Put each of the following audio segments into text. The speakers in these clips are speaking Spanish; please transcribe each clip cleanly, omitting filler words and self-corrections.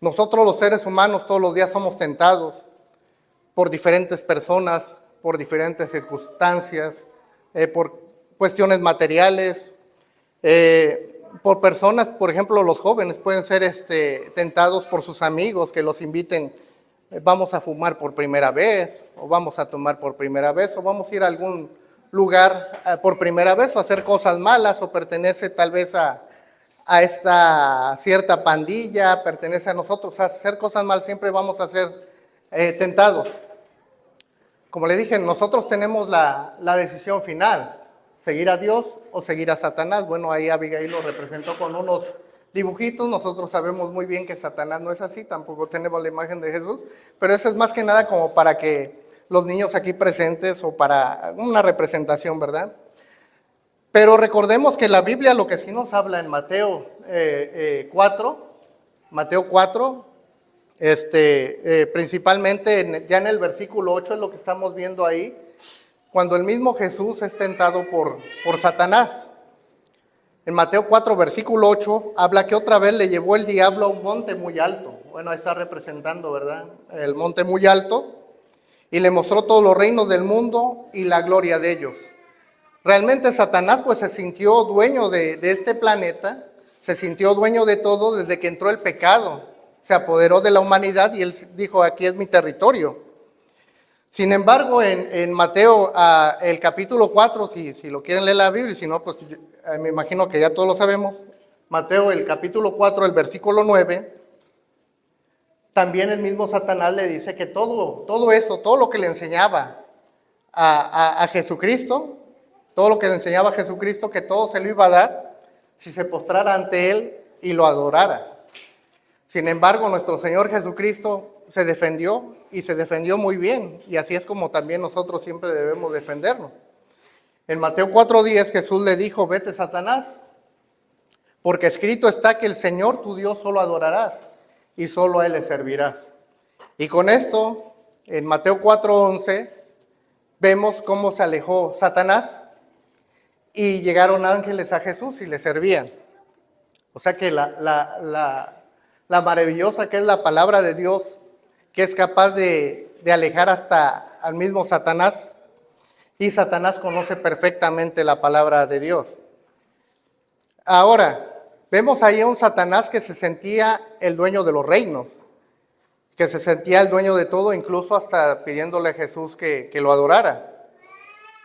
Nosotros los seres humanos todos los días somos tentados por diferentes personas, por diferentes circunstancias, por cuestiones materiales, por personas, por ejemplo, los jóvenes pueden ser tentados por sus amigos que los inviten, vamos a fumar por primera vez, o vamos a tomar por primera vez, o vamos a ir a algún lugar por primera vez, o hacer cosas malas, o pertenece tal vez a esta cierta pandilla, pertenece a nosotros, a hacer cosas malas, siempre vamos a ser tentados. Como le dije, nosotros tenemos la decisión final, seguir a Dios o seguir a Satanás. Bueno, ahí Abigail lo representó con unos dibujitos. Nosotros sabemos muy bien que Satanás no es así, tampoco tenemos la imagen de Jesús, pero eso es más que nada como para que los niños aquí presentes o para una representación, ¿verdad? Pero recordemos que la Biblia lo que sí nos habla en Mateo 4, principalmente ya en el versículo 8 es lo que estamos viendo ahí, cuando el mismo Jesús es tentado por Satanás. En Mateo 4, versículo 8, habla que otra vez le llevó el diablo a un monte muy alto. Bueno, ahí está representando, ¿verdad? El monte muy alto. Y le mostró todos los reinos del mundo y la gloria de ellos. Realmente Satanás pues se sintió dueño de este planeta, se sintió dueño de todo desde que entró el pecado. Se apoderó de la humanidad y él dijo, aquí es mi territorio. Sin embargo, en Mateo, el capítulo 4, si lo quieren leer la Biblia, si no, pues me imagino que ya todos lo sabemos. Mateo, el capítulo 4, el versículo 9, también el mismo Satanás le dice que todo eso, todo lo que le enseñaba a Jesucristo, todo lo que le enseñaba a Jesucristo, que todo se lo iba a dar si se postrara ante él y lo adorara. Sin embargo, nuestro Señor Jesucristo se defendió y se defendió muy bien, y así es como también nosotros siempre debemos defendernos. En Mateo 4:10 Jesús le dijo, vete Satanás, porque escrito está que el Señor tu Dios solo adorarás y solo a Él le servirás. Y con esto, en Mateo 4:11, vemos cómo se alejó Satanás y llegaron ángeles a Jesús y le servían. O sea que la maravillosa que es la palabra de Dios, que es capaz de alejar hasta al mismo Satanás, y Satanás conoce perfectamente la palabra de Dios. Ahora, vemos ahí a un Satanás que se sentía el dueño de los reinos, que se sentía el dueño de todo, incluso hasta pidiéndole a Jesús que lo adorara.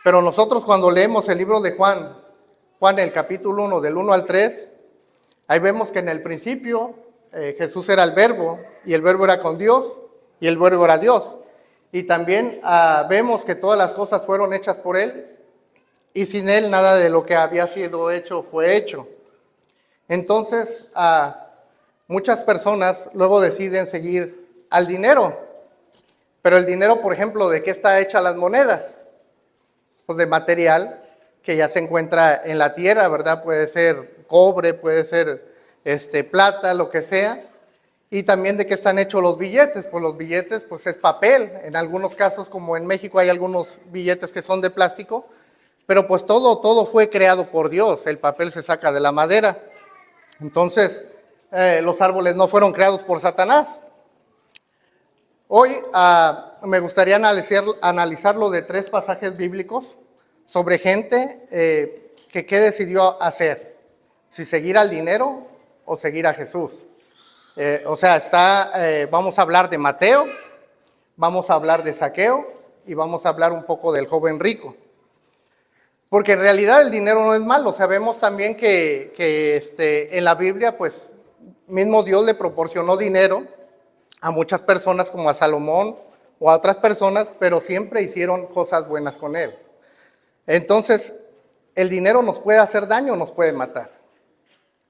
Pero nosotros cuando leemos el libro de Juan, el capítulo 1, del 1 al 3, ahí vemos que en el principio Jesús era el verbo, y el verbo era con Dios, y el verbo era Dios. Y también vemos que todas las cosas fueron hechas por Él, y sin Él nada de lo que había sido hecho fue hecho. Entonces, muchas personas luego deciden seguir al dinero. Pero el dinero, por ejemplo, ¿de qué está hecha las monedas? Pues de material que ya se encuentra en la tierra, ¿verdad? Puede ser cobre, puede ser plata, lo que sea. Y también de qué están hechos los billetes. Pues los billetes pues es papel. En algunos casos, como en México, hay algunos billetes que son de plástico. Pero pues todo fue creado por Dios. El papel se saca de la madera. Entonces, los árboles no fueron creados por Satanás. Hoy me gustaría analizarlo de 3 pasajes bíblicos sobre gente que qué decidió hacer. Si seguir al dinero o seguir a Jesús. Vamos a hablar de Mateo, vamos a hablar de Zaqueo y vamos a hablar un poco del joven rico. Porque en realidad el dinero no es malo. Sabemos también que en la Biblia, pues, mismo Dios le proporcionó dinero a muchas personas, como a Salomón o a otras personas, pero siempre hicieron cosas buenas con él. Entonces, el dinero nos puede hacer daño o nos puede matar.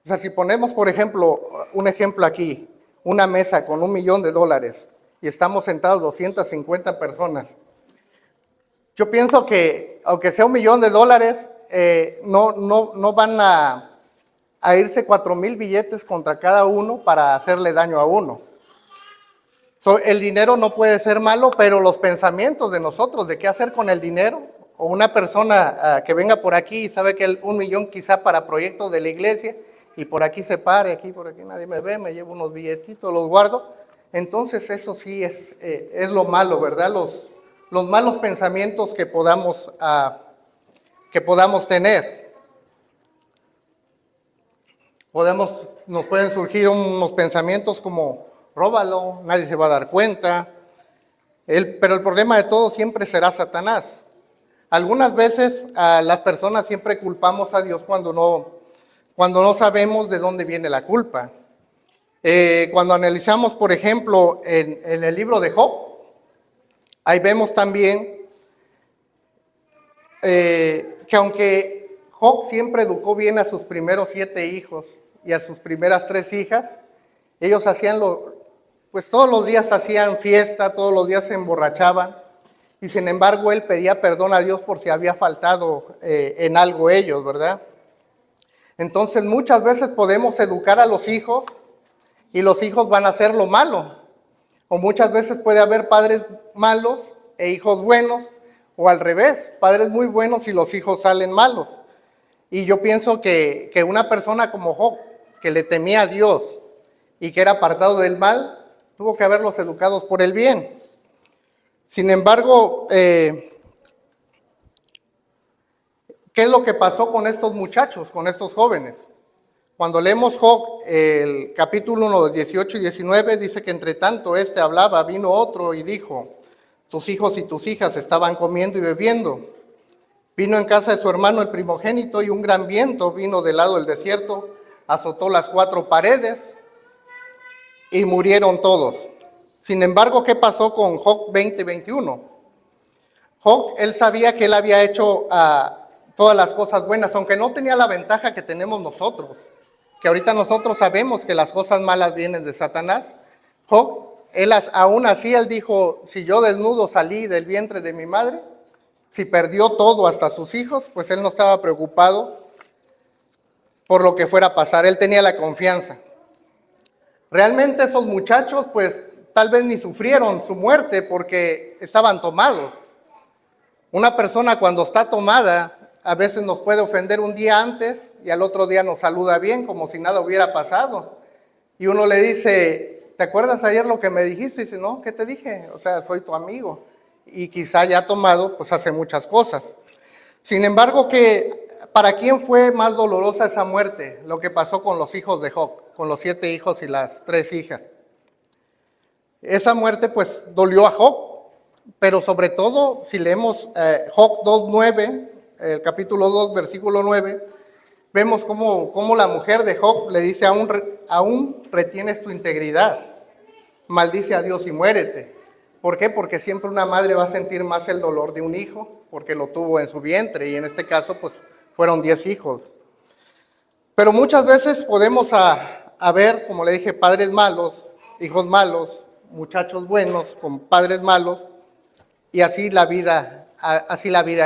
O sea, si ponemos, por ejemplo, un ejemplo aquí, una mesa con $1 millón y estamos sentados 250 personas, yo pienso que, aunque sea $1 millón, no van a irse 4,000 billetes contra cada uno para hacerle daño a uno. El dinero no puede ser malo, pero los pensamientos de nosotros de qué hacer con el dinero, o una persona que venga por aquí y sabe que $1 millón quizá para proyectos de la iglesia, y por aquí se pare, aquí, por aquí nadie me ve, me llevo unos billetitos, los guardo. Entonces eso sí es lo malo, ¿verdad? Los malos pensamientos que podamos tener. Nos pueden surgir unos pensamientos como, róbalo, nadie se va a dar cuenta. Pero el problema de todo siempre será Satanás. Algunas veces las personas siempre culpamos a Dios cuando no sabemos de dónde viene la culpa. Cuando analizamos, por ejemplo, en el libro de Job, ahí vemos también que aunque Job siempre educó bien a sus primeros 7 hijos y a sus primeras 3 hijas, ellos pues todos los días hacían fiesta, todos los días se emborrachaban, y sin embargo él pedía perdón a Dios por si había faltado en algo ellos, ¿verdad? Entonces muchas veces podemos educar a los hijos y los hijos van a hacer lo malo. O muchas veces puede haber padres malos e hijos buenos, o al revés, padres muy buenos y los hijos salen malos. Y yo pienso que una persona como Job, que le temía a Dios y que era apartado del mal, tuvo que haberlos educados por el bien. Sin embargo, ¿qué es lo que pasó con estos muchachos, con estos jóvenes? Cuando leemos Job, el capítulo 1, 18 y 19, dice que entre tanto hablaba, vino otro y dijo, tus hijos y tus hijas estaban comiendo y bebiendo. Vino en casa de su hermano el primogénito y un gran viento vino del lado del desierto, azotó las 4 paredes y murieron todos. Sin embargo, ¿qué pasó con Job 20:21? Job, él sabía que él había hecho todas las cosas buenas, aunque no tenía la ventaja que tenemos nosotros, que ahorita nosotros sabemos que las cosas malas vienen de Satanás. Job, aún así, él dijo, si yo desnudo salí del vientre de mi madre, si perdió todo hasta sus hijos, pues él no estaba preocupado por lo que fuera a pasar, él tenía la confianza. Realmente esos muchachos, pues tal vez ni sufrieron su muerte porque estaban tomados. Una persona cuando está tomada, a veces nos puede ofender un día antes y al otro día nos saluda bien, como si nada hubiera pasado. Y uno le dice, ¿te acuerdas ayer lo que me dijiste? Y dice, no, ¿qué te dije? O sea, soy tu amigo. Y quizá ya tomado, pues hace muchas cosas. Sin embargo, ¿para quién fue más dolorosa esa muerte? Lo que pasó con los hijos de Job, con los 7 hijos y las 3 hijas. Esa muerte pues dolió a Job, pero sobre todo si leemos Job 2:9, el capítulo 2, versículo 9, vemos cómo la mujer de Job le dice, aún retienes tu integridad, maldice a Dios y muérete. ¿Por qué? Porque siempre una madre va a sentir más el dolor de un hijo, porque lo tuvo en su vientre, y en este caso pues fueron 10 hijos. Pero muchas veces podemos ver, como le dije, padres malos, hijos malos, muchachos buenos con padres malos, y así la vida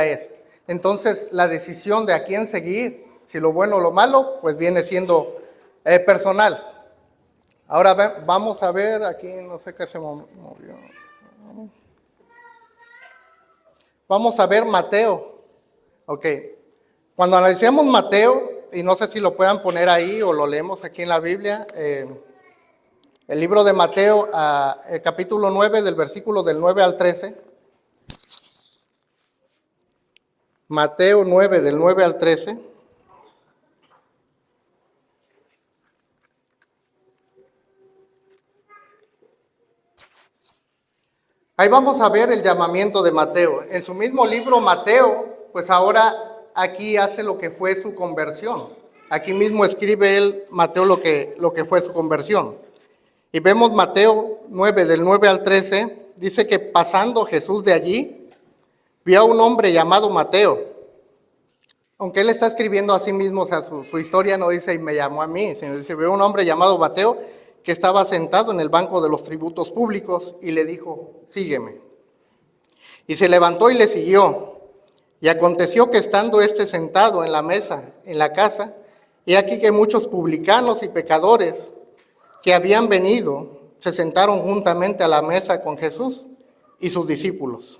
es. Entonces la decisión de a quién seguir, si lo bueno o lo malo, pues viene siendo personal. Ahora vamos a ver aquí, no sé qué se movió. Vamos a ver Mateo. Ok. Cuando analicemos Mateo, y no sé si lo puedan poner ahí o lo leemos aquí en la Biblia, el libro de Mateo, el capítulo 9, del versículo del 9 al 13. Mateo 9, del 9 al 13. Ahí vamos a ver el llamamiento de Mateo. En su mismo libro, Mateo, pues ahora aquí hace lo que fue su conversión. Aquí mismo escribe él, Mateo, lo que fue su conversión. Y vemos Mateo 9, del 9 al 13, dice que pasando Jesús de allí, vio a un hombre llamado Mateo. Aunque él está escribiendo a sí mismo, o sea, su historia no dice, y me llamó a mí, sino dice, vio a un hombre llamado Mateo que estaba sentado en el banco de los tributos públicos y le dijo, sígueme. Y se levantó y le siguió. Y aconteció que estando sentado en la mesa, en la casa, he aquí que muchos publicanos y pecadores que habían venido se sentaron juntamente a la mesa con Jesús y sus discípulos.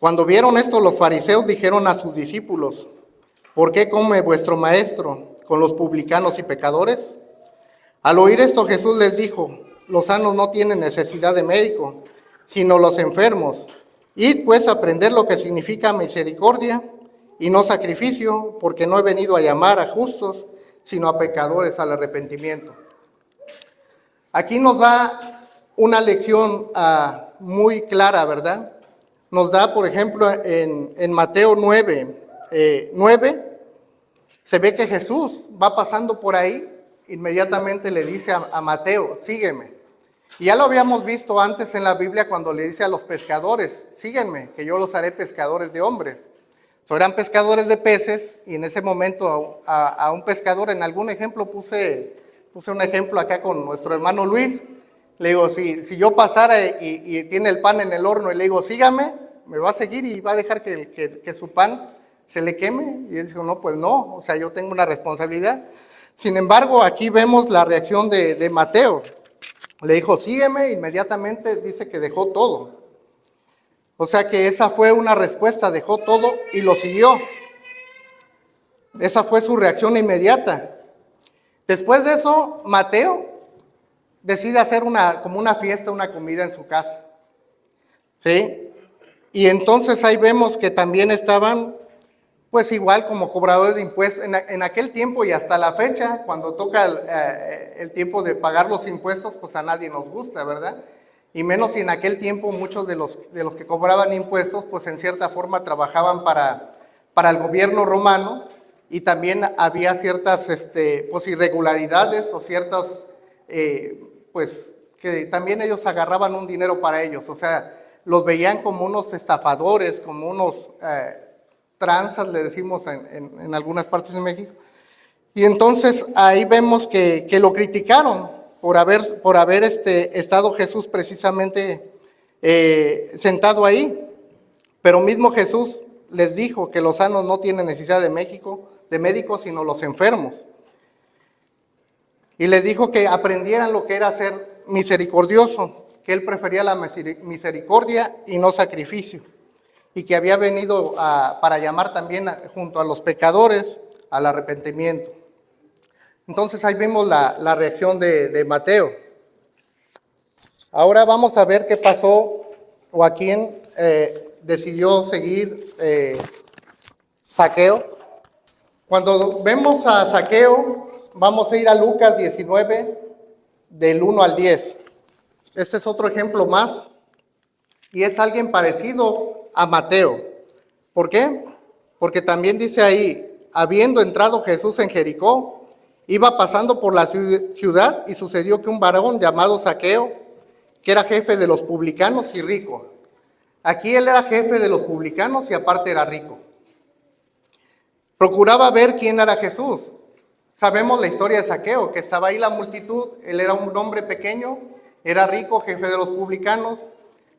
Cuando vieron esto, los fariseos dijeron a sus discípulos, ¿por qué come vuestro maestro con los publicanos y pecadores? Al oír esto, Jesús les dijo: los sanos no tienen necesidad de médico, sino los enfermos. Id pues a aprender lo que significa misericordia y no sacrificio, porque no he venido a llamar a justos, sino a pecadores al arrepentimiento. Aquí nos da una lección muy clara, ¿verdad? Nos da, por ejemplo, en Mateo 9, se ve que Jesús va pasando por ahí, inmediatamente le dice a Mateo: sígueme. Y ya lo habíamos visto antes en la Biblia cuando le dice a los pescadores: síguenme, que yo los haré pescadores de hombres. Eran pescadores de peces, y en ese momento a un pescador, en algún ejemplo puse un ejemplo acá con nuestro hermano Luis. Le digo: si yo pasara y tiene el pan en el horno y le digo: sígame, me va a seguir y va a dejar que su pan se le queme. Y él dijo: no, pues no, o sea, yo tengo una responsabilidad. Sin embargo, aquí vemos la reacción de Mateo. Le dijo: sígueme, inmediatamente dice que dejó todo. O sea que esa fue una respuesta, dejó todo y lo siguió. Esa fue su reacción inmediata. Después de eso, Mateo decide hacer como una fiesta, una comida en su casa. ¿Sí? Y entonces ahí vemos que también estaban, pues igual como cobradores de impuestos. En aquel tiempo y hasta la fecha, cuando toca el tiempo de pagar los impuestos, pues a nadie nos gusta, ¿verdad? Y menos si en aquel tiempo muchos de los que cobraban impuestos, pues en cierta forma trabajaban para el gobierno romano, y también había ciertas pues irregularidades o ciertas, pues que también ellos agarraban un dinero para ellos. O sea, los veían como unos estafadores, como unos tranzas, le decimos en algunas partes de México. Y entonces ahí vemos que lo criticaron por haber estado Jesús precisamente sentado ahí. Pero mismo Jesús les dijo que los sanos no tienen necesidad de médicos, sino los enfermos. Y les dijo que aprendieran lo que era ser misericordioso, que él prefería la misericordia y no sacrificio, y que había venido para llamar también junto a los pecadores al arrepentimiento. Entonces ahí vimos la reacción de Mateo. Ahora vamos a ver qué pasó o a quién decidió seguir Zaqueo. Cuando vemos a Zaqueo, vamos a ir a Lucas 19, del 1 al 10. Este es otro ejemplo más, y es alguien parecido a Mateo. ¿Por qué? Porque también dice ahí: habiendo entrado Jesús en Jericó, iba pasando por la ciudad, y sucedió que un varón llamado Zaqueo, que era jefe de los publicanos y rico. Aquí él era jefe de los publicanos y aparte era rico. Procuraba ver quién era Jesús. Sabemos la historia de Zaqueo, que estaba ahí la multitud. Él era un hombre pequeño, era rico, jefe de los publicanos.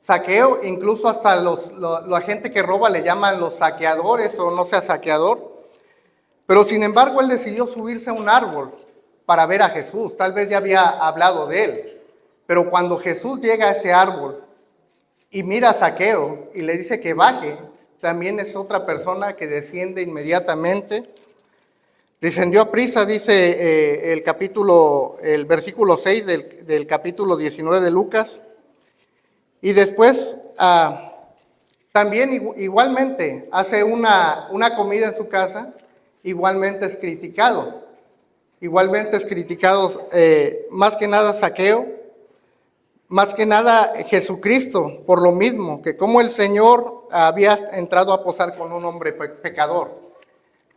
Zaqueo, incluso hasta la gente que roba le llaman los saqueadores, o no sea saqueador. Pero sin embargo, él decidió subirse a un árbol para ver a Jesús. Tal vez ya había hablado de él. Pero cuando Jesús llega a ese árbol y mira a Zaqueo y le dice que baje, también es otra persona que desciende inmediatamente. Descendió a prisa, dice el versículo 6 del capítulo 19 de Lucas. Y después también igualmente hace una comida en su casa. Igualmente es criticado. Más que nada Zaqueo, más que nada Jesucristo, por lo mismo, que como el Señor había entrado a posar con un hombre pecador.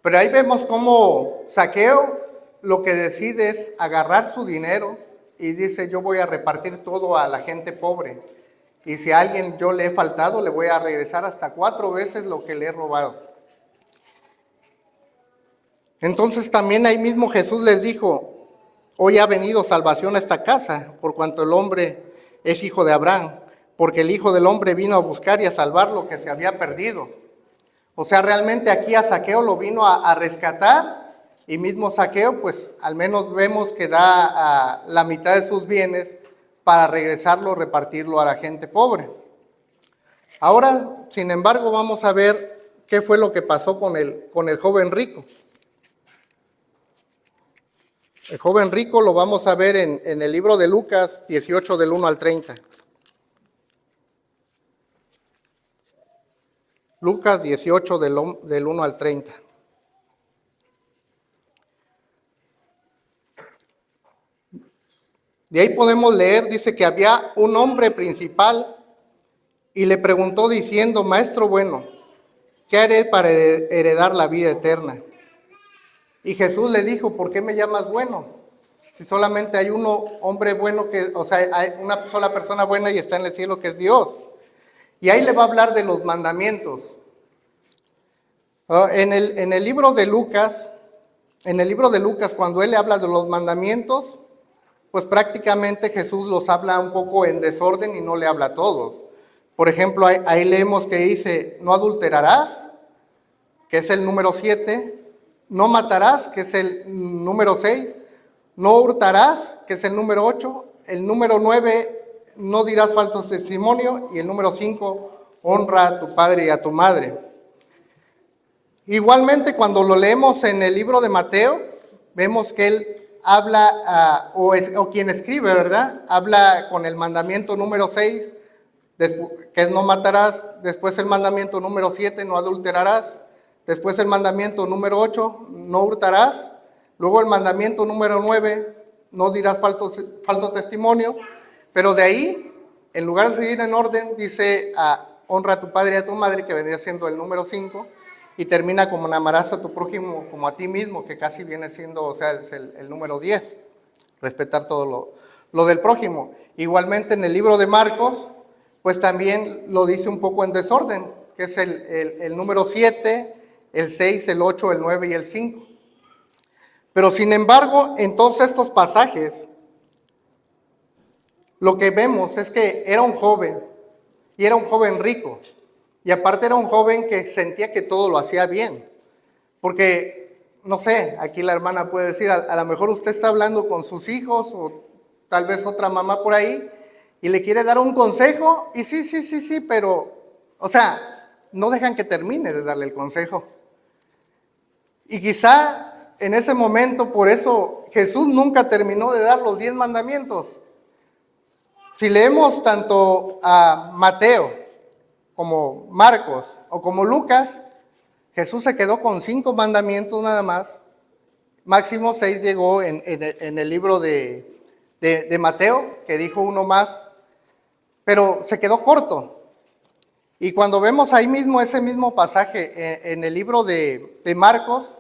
Pero ahí vemos cómo Zaqueo lo que decide es agarrar su dinero y dice: yo voy a repartir todo a la gente pobre. Y si a alguien yo le he faltado, le voy a regresar hasta 4 veces lo que le he robado. Entonces también ahí mismo Jesús les dijo: hoy ha venido salvación a esta casa, por cuanto el hombre es hijo de Abraham, porque el Hijo del Hombre vino a buscar y a salvar lo que se había perdido. O sea, realmente aquí a Zaqueo lo vino a rescatar, y mismo Zaqueo, pues al menos vemos que da la mitad de sus bienes para regresarlo, repartirlo a la gente pobre. Ahora, sin embargo, vamos a ver qué fue lo que pasó con el joven rico. El joven rico lo vamos a ver en el libro de Lucas 18 del 1 al 30. Lucas 18 del 1 al 30. De ahí podemos leer, dice que había un hombre principal y le preguntó diciendo, Maestro bueno, ¿qué haré para heredar la vida eterna? Y Jesús le dijo, ¿por qué me llamas bueno? Si solamente hay uno hombre bueno, hay una sola persona buena y está en el cielo que es Dios. Y ahí le va a hablar de los mandamientos. En el libro de Lucas, cuando él le habla de los mandamientos, pues prácticamente Jesús los habla un poco en desorden y no le habla a todos. Por ejemplo, ahí leemos que dice, no adulterarás, que es el número 7, no matarás, que es el número 6, no hurtarás, que es el número 8, el número 9, no dirás falso testimonio, y el número 5, honra a tu padre y a tu madre. Igualmente, cuando lo leemos en el libro de Mateo, vemos que él habla, o quien escribe, ¿verdad? Habla con el mandamiento número 6, que es no matarás, después el mandamiento número 7, no adulterarás, después el mandamiento número 8, no hurtarás, luego el mandamiento número 9, no dirás falso testimonio, pero de ahí, en lugar de seguir en orden, dice, honra a tu padre y a tu madre, que vendría siendo el número 5, y termina como amarás a tu prójimo como a ti mismo, que casi viene siendo, es el número 10, respetar todo lo del prójimo. Igualmente en el libro de Marcos, pues también lo dice un poco en desorden, que es el número 7, el 6, el 8, el 9 y el 5. Pero sin embargo, en todos estos pasajes, lo que vemos es que era un joven, y era un joven rico, y aparte era un joven que sentía que todo lo hacía bien, porque, no sé, aquí la hermana puede decir, a lo mejor usted está hablando con sus hijos, o tal vez otra mamá por ahí, y le quiere dar un consejo, y sí, pero, no dejan que termine de darle el consejo. Y quizá en ese momento, por eso Jesús nunca terminó de dar los 10 mandamientos. Si leemos tanto a Mateo como Marcos o como Lucas, Jesús se quedó con 5 mandamientos nada más. Máximo 6 llegó en el libro de Mateo, que dijo uno más, pero se quedó corto. Y cuando vemos ahí mismo ese mismo pasaje en el libro de Marcos,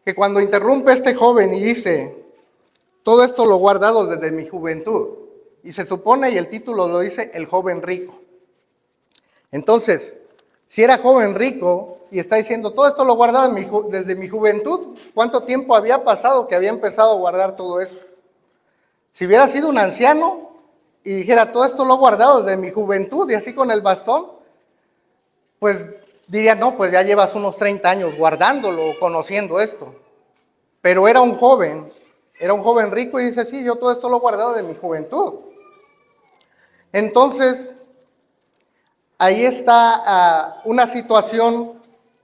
que cuando interrumpe este joven y dice, todo esto lo he guardado desde mi juventud, y se supone, y el título lo dice, el joven rico. Entonces, si era joven rico y está diciendo, todo esto lo he guardado desde mi juventud, ¿cuánto tiempo había pasado que había empezado a guardar todo eso? Si hubiera sido un anciano y dijera, todo esto lo he guardado desde mi juventud y así con el bastón, pues diría, no, pues ya llevas unos 30 años guardándolo, conociendo esto. Pero era un joven rico y dice, sí, yo todo esto lo he guardado de mi juventud. Entonces, ahí está una situación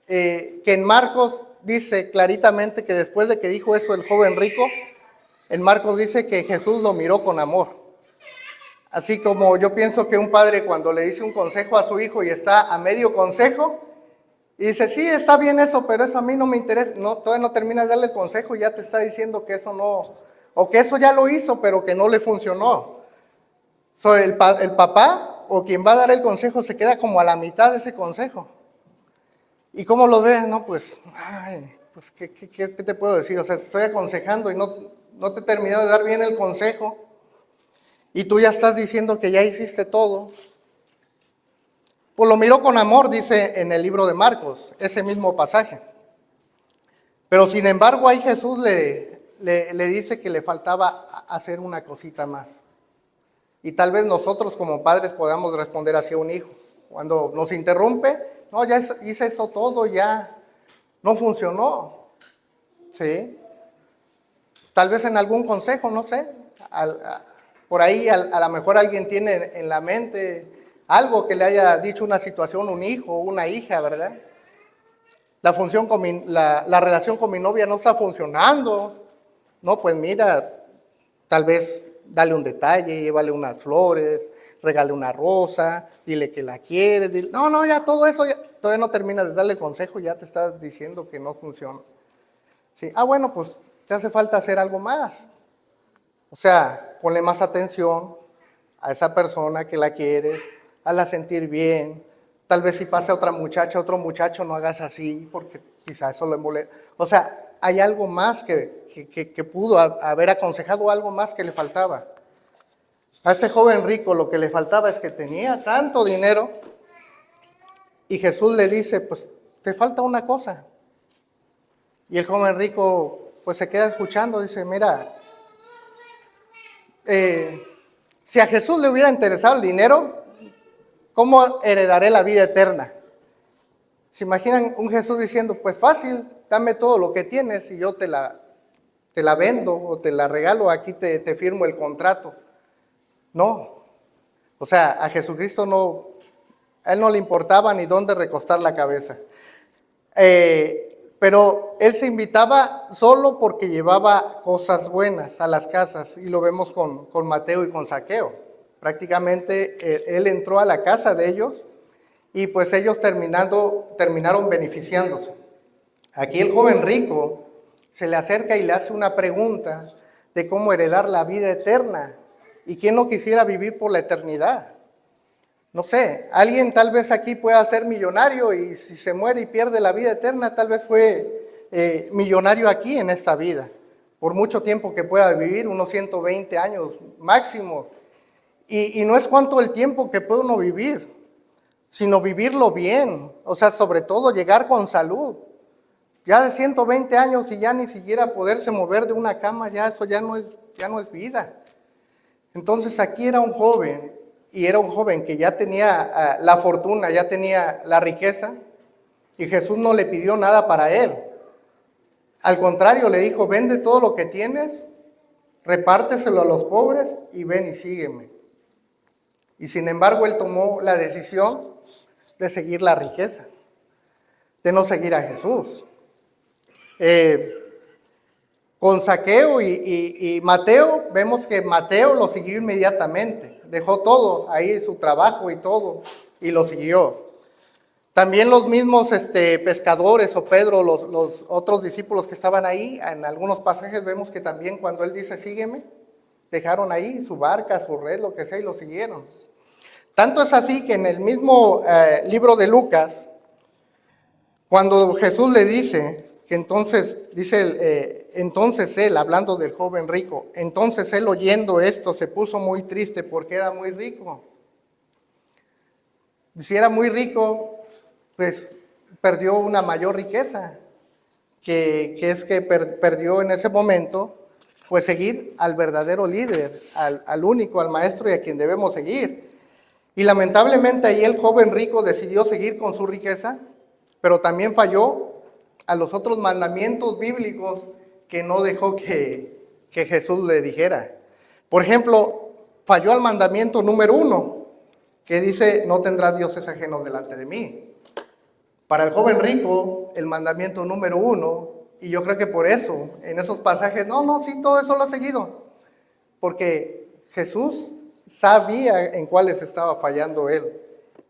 que en Marcos dice claritamente que después de que dijo eso el joven rico, en Marcos dice que Jesús lo miró con amor. Así como yo pienso que un padre cuando le dice un consejo a su hijo y está a medio consejo, y dice, sí, está bien eso, pero eso a mí no me interesa, no, todavía no termina de darle el consejo y ya te está diciendo que eso no, o que eso ya lo hizo, pero que no le funcionó. El papá o quien va a dar el consejo se queda como a la mitad de ese consejo. ¿Y cómo lo ves? No, pues, pues ¿qué te puedo decir? Estoy aconsejando y no te he terminado de dar bien el consejo. Y tú ya estás diciendo que ya hiciste todo. Pues lo miró con amor, dice en el libro de Marcos, ese mismo pasaje. Pero sin embargo, ahí Jesús le dice que le faltaba hacer una cosita más. Y tal vez nosotros como padres podamos responder hacia un hijo. Cuando nos interrumpe, no, ya hice eso todo, ya no funcionó. ¿Sí? Tal vez en algún consejo, no sé. Por ahí a lo mejor alguien tiene en la mente algo que le haya dicho una situación, un hijo o una hija, ¿verdad? La relación con mi novia no está funcionando. No, pues mira, tal vez dale un detalle, llévale unas flores, regale una rosa, dile que la quiere. No, no, ya todo eso, ya, todavía no termina de darle consejo, ya te está diciendo que no funciona. Sí, bueno, pues te hace falta hacer algo más. O sea, ponle más atención a esa persona que la quieres, hazla sentir bien. Tal vez si pasa otra muchacha, otro muchacho, no hagas así, porque quizás eso le molesta. O sea, hay algo más que pudo haber aconsejado, algo más que le faltaba. A ese joven rico lo que le faltaba es que tenía tanto dinero y Jesús le dice, pues te falta una cosa. Y el joven rico pues se queda escuchando, dice, mira, si a Jesús le hubiera interesado el dinero, ¿cómo heredaré la vida eterna? ¿Se imaginan un Jesús diciendo, pues fácil, dame todo lo que tienes y yo te la vendo o te la regalo, aquí te firmo el contrato? No, o sea, a Jesucristo no, a él no le importaba ni dónde recostar la cabeza. Pero él se invitaba solo porque llevaba cosas buenas a las casas, y lo vemos con Mateo y con Zaqueo. Prácticamente él entró a la casa de ellos y pues ellos terminaron beneficiándose. Aquí el joven rico se le acerca y le hace una pregunta de cómo heredar la vida eterna. ¿Y quién no quisiera vivir por la eternidad? No sé, alguien tal vez aquí pueda ser millonario y si se muere y pierde la vida eterna, tal vez fue millonario aquí en esta vida. Por mucho tiempo que pueda vivir, unos 120 años máximo. Y no es cuánto el tiempo que puede uno vivir, sino vivirlo bien. O sea, sobre todo llegar con salud. Ya de 120 años y ya ni siquiera poderse mover de una cama, ya eso ya no es vida. Entonces aquí era un joven, y era un joven que ya tenía la fortuna, ya tenía la riqueza, y Jesús no le pidió nada para él. Al contrario, le dijo, vende todo lo que tienes, repárteselo a los pobres y ven y sígueme. Y sin embargo, él tomó la decisión de seguir la riqueza, de no seguir a Jesús. Con Zaqueo y Mateo, vemos que Mateo lo siguió inmediatamente. Dejó todo ahí, su trabajo y todo, y lo siguió. También los mismos pescadores o Pedro, los otros discípulos que estaban ahí, en algunos pasajes vemos que también cuando él dice sígueme, dejaron ahí su barca, su red, lo que sea, y lo siguieron. Tanto es así que en el mismo libro de Lucas, cuando Jesús le dice que entonces, entonces él, hablando del joven rico, entonces él oyendo esto se puso muy triste porque era muy rico. Si era muy rico, pues perdió una mayor riqueza, que es que perdió en ese momento, pues seguir al verdadero líder, al único, al maestro y a quien debemos seguir. Y lamentablemente ahí el joven rico decidió seguir con su riqueza, pero también falló a los otros mandamientos bíblicos que no dejó que Jesús le dijera. Por ejemplo, falló al mandamiento número 1, que dice, no tendrás dioses ajenos delante de mí. Para el joven rico, el mandamiento número 1, y yo creo que por eso, en esos pasajes, sí, todo eso lo ha seguido, porque Jesús sabía en cuáles estaba fallando él.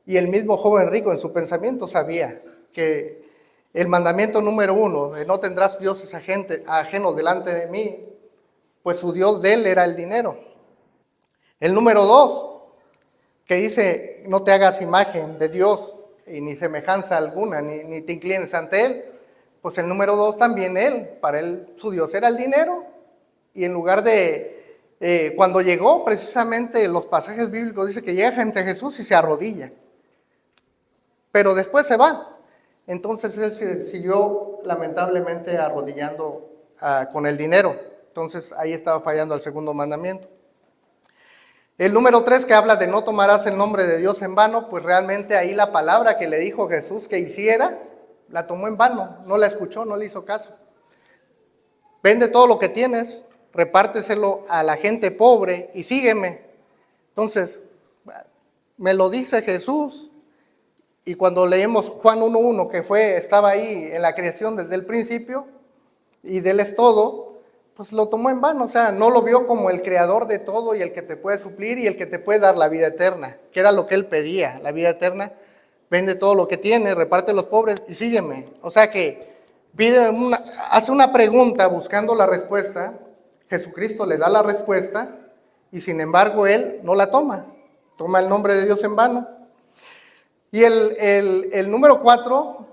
Y el mismo joven rico en su pensamiento sabía que el mandamiento número 1, de no tendrás dioses ajenos delante de mí, pues su Dios de él era el dinero. El número 2, que dice, no te hagas imagen de Dios y ni semejanza alguna, ni te inclines ante él. Pues el número 2 también para él, su Dios era el dinero. Y en lugar de, cuando llegó, precisamente los pasajes bíblicos dice que llega ante Jesús y se arrodilla. Pero después se va. Entonces él se siguió lamentablemente arrodillando con el dinero. Entonces ahí estaba fallando el segundo mandamiento. El número 3, que habla de no tomarás el nombre de Dios en vano, pues realmente ahí la palabra que le dijo Jesús que hiciera, la tomó en vano, no la escuchó, no le hizo caso. Vende todo lo que tienes, repárteselo a la gente pobre y sígueme. Entonces, me lo dice Jesús. Y cuando leemos Juan 1:1, que estaba ahí en la creación desde el principio, y de él es todo, pues lo tomó en vano, o sea, no lo vio como el creador de todo y el que te puede suplir y el que te puede dar la vida eterna, que era lo que él pedía, la vida eterna. Vende todo lo que tiene, reparte a los pobres y sígueme. O sea que hace una pregunta buscando la respuesta, Jesucristo le da la respuesta y sin embargo él no la toma, toma el nombre de Dios en vano. Y el número 4,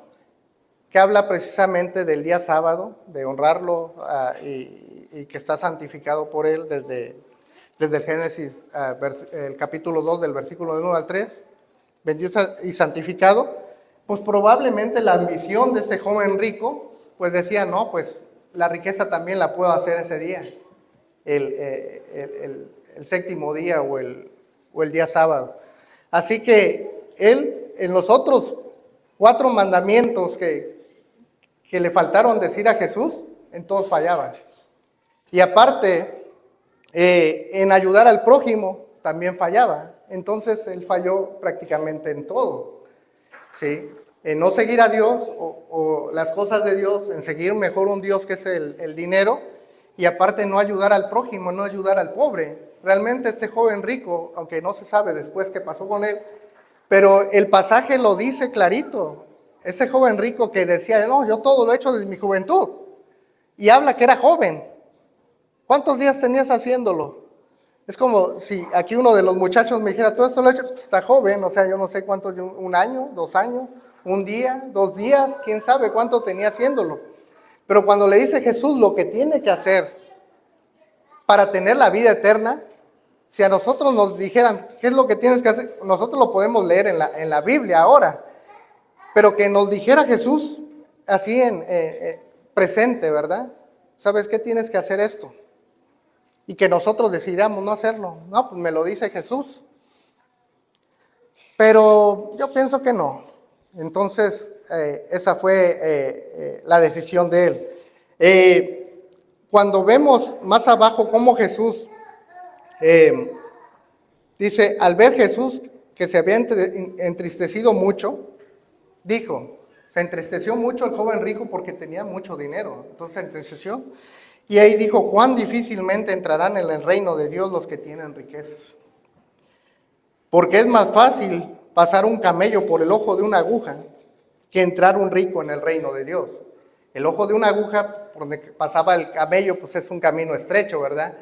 que habla precisamente del día sábado, de honrarlo y que está santificado por él desde el Génesis, el capítulo 2 del versículo 1 al 3, bendito y santificado, pues probablemente la ambición de ese joven rico, pues decía, no, pues la riqueza también la puedo hacer ese día, el séptimo día o el día sábado. Así que él, en los otros 4 mandamientos que le faltaron decir a Jesús, en todos fallaba. Y aparte, en ayudar al prójimo, también fallaba. Entonces, él falló prácticamente en todo, ¿sí? En no seguir a Dios o las cosas de Dios, en seguir mejor un Dios que es el dinero, y aparte no ayudar al prójimo, no ayudar al pobre. Realmente este joven rico, aunque no se sabe después qué pasó con él, pero el pasaje lo dice clarito. Ese joven rico que decía, no, yo todo lo he hecho desde mi juventud. Y habla que era joven. ¿Cuántos días tenías haciéndolo? Es como si aquí uno de los muchachos me dijera, todo esto lo he hecho, pues está joven, o sea, yo no sé cuánto, 1 año, 2 años, 1 día, 2 días, quién sabe cuánto tenía haciéndolo. Pero cuando le dice Jesús lo que tiene que hacer para tener la vida eterna, si a nosotros nos dijeran, ¿qué es lo que tienes que hacer? Nosotros lo podemos leer en la Biblia ahora. Pero que nos dijera Jesús así en presente, ¿verdad? ¿Sabes qué? Tienes que hacer esto. Y que nosotros decidiéramos no hacerlo. No, pues me lo dice Jesús. Pero yo pienso que no. Entonces, esa fue la decisión de él. Cuando vemos más abajo cómo Jesús dice, al ver Jesús que se había entristecido mucho, dijo, se entristeció mucho el joven rico porque tenía mucho dinero, entonces se entristeció. Y ahí dijo, cuán difícilmente entrarán en el reino de Dios los que tienen riquezas. Porque es más fácil pasar un camello por el ojo de una aguja que entrar un rico en el reino de Dios. El ojo de una aguja, por donde pasaba el camello, pues es un camino estrecho, ¿verdad?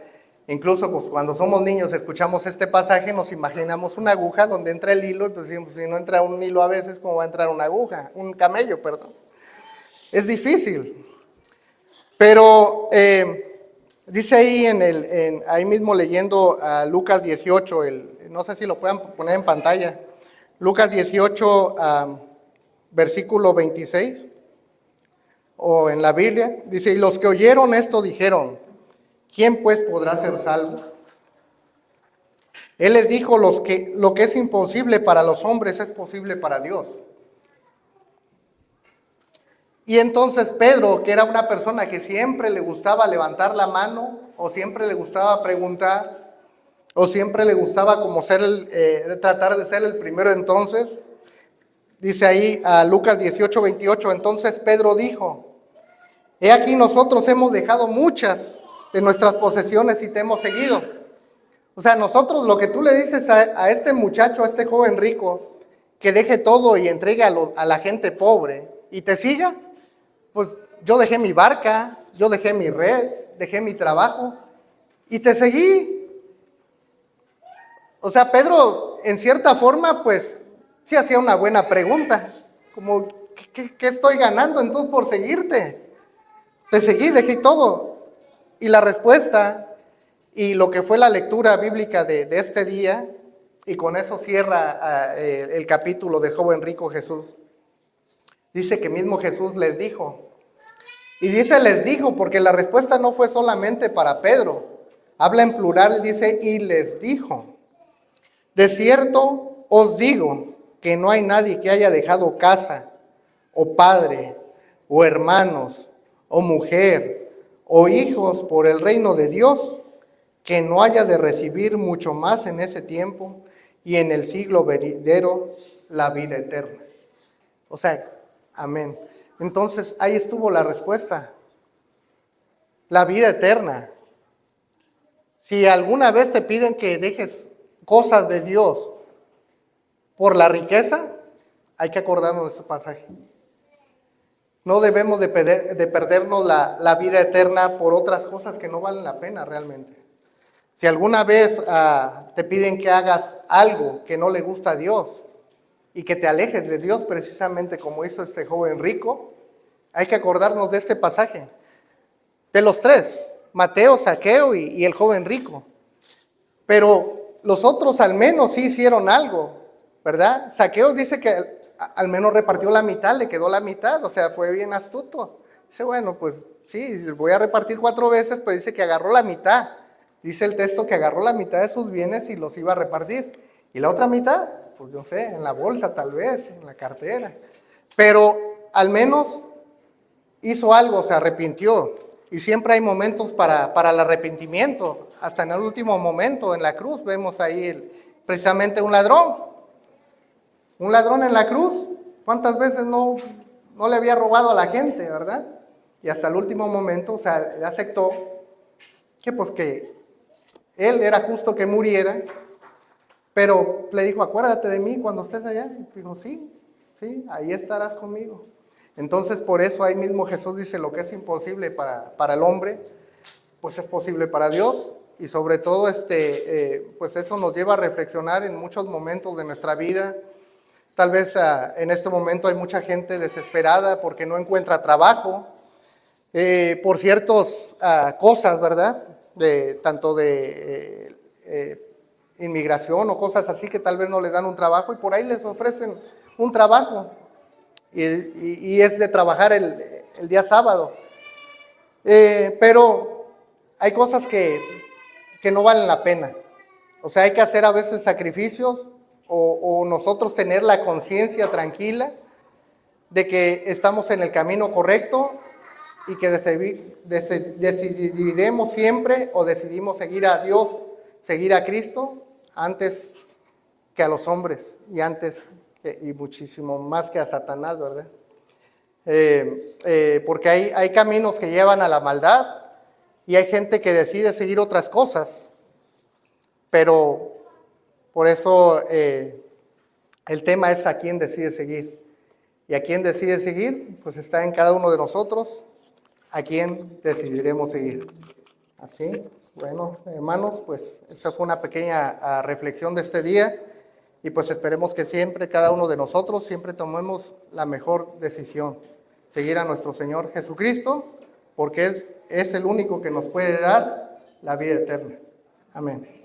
Incluso pues, cuando somos niños escuchamos este pasaje, nos imaginamos una aguja donde entra el hilo, y pues si no entra un hilo a veces, ¿cómo va a entrar una aguja? Un camello, perdón. Es difícil. Pero dice ahí, ahí mismo leyendo a Lucas 18, no sé si lo puedan poner en pantalla, Lucas 18, versículo 26, o en la Biblia, dice, y los que oyeron esto dijeron, ¿quién pues podrá ser salvo? Él les dijo, lo que es imposible para los hombres es posible para Dios. Y entonces Pedro, que era una persona que siempre le gustaba levantar la mano, o siempre le gustaba preguntar, o siempre le gustaba como tratar de ser el primero entonces, dice ahí a Lucas 18, 28, entonces Pedro dijo, he aquí nosotros hemos dejado muchas de nuestras posesiones y te hemos seguido. O sea, nosotros lo que tú le dices a este muchacho, a este joven rico, que deje todo y entregue a la gente pobre y te siga, pues yo dejé mi barca, yo dejé mi red, dejé mi trabajo y te seguí. O sea, Pedro, en cierta forma, pues sí hacía una buena pregunta, como, ¿qué estoy ganando entonces por seguirte? Te seguí, dejé todo. Y la respuesta, y lo que fue la lectura bíblica de este día, y con eso cierra el capítulo del joven rico Jesús, dice que mismo Jesús les dijo, y dice les dijo porque la respuesta no fue solamente para Pedro, habla en plural, dice y les dijo, de cierto os digo que no hay nadie que haya dejado casa, o padre, o hermanos, o mujer, o hijos por el reino de Dios, que no haya de recibir mucho más en ese tiempo y en el siglo venidero la vida eterna. O sea, amén. Entonces ahí estuvo la respuesta. la vida eterna. Si alguna vez te piden que dejes cosas de Dios por la riqueza, hay que acordarnos de ese pasaje. No debemos de perdernos la vida eterna por otras cosas que no valen la pena realmente. Si alguna vez te piden que hagas algo que no le gusta a Dios y que te alejes de Dios precisamente como hizo este joven rico, hay que acordarnos de este pasaje. De los tres, Mateo, Zaqueo y el joven rico. Pero los otros al menos sí hicieron algo, ¿verdad? Zaqueo dice que al menos repartió la mitad, le quedó la mitad, o sea, fue bien astuto. Dice, bueno, pues sí, voy a repartir 4 veces, pero dice que agarró la mitad. Dice el texto que agarró la mitad de sus bienes y los iba a repartir. Y la otra mitad, pues no sé, en la bolsa tal vez, en la cartera. Pero al menos hizo algo, se arrepintió. Y siempre hay momentos para el arrepentimiento. Hasta en el último momento, en la cruz, vemos ahí precisamente un ladrón. Un ladrón en la cruz. ¿Cuántas veces no le había robado a la gente, verdad? Y hasta el último momento, o sea, le aceptó que pues que él era justo que muriera, pero le dijo, acuérdate de mí cuando estés allá. Y dijo, sí, ahí estarás conmigo. Entonces, por eso ahí mismo Jesús dice, lo que es imposible para el hombre, pues es posible para Dios. Y sobre todo, pues eso nos lleva a reflexionar en muchos momentos de nuestra vida. Tal vez en este momento hay mucha gente desesperada porque no encuentra trabajo, por ciertas cosas, ¿verdad? Tanto de inmigración o cosas así que tal vez no les dan un trabajo y por ahí les ofrecen un trabajo y es de trabajar el día sábado. Pero hay cosas que no valen la pena. O sea, hay que hacer a veces sacrificios o nosotros tener la conciencia tranquila de que estamos en el camino correcto y que decidimos siempre o decidimos seguir a Dios, seguir a Cristo antes que a los hombres y antes y muchísimo más que a Satanás, ¿verdad? Porque hay caminos que llevan a la maldad y hay gente que decide seguir otras cosas, pero por eso el tema es a quién decide seguir. Y a quién decide seguir, pues está en cada uno de nosotros, a quién decidiremos seguir. Así, bueno, hermanos, pues esta fue una pequeña reflexión de este día y pues esperemos que siempre, cada uno de nosotros, siempre tomemos la mejor decisión, seguir a nuestro Señor Jesucristo, porque es el único que nos puede dar la vida eterna. Amén.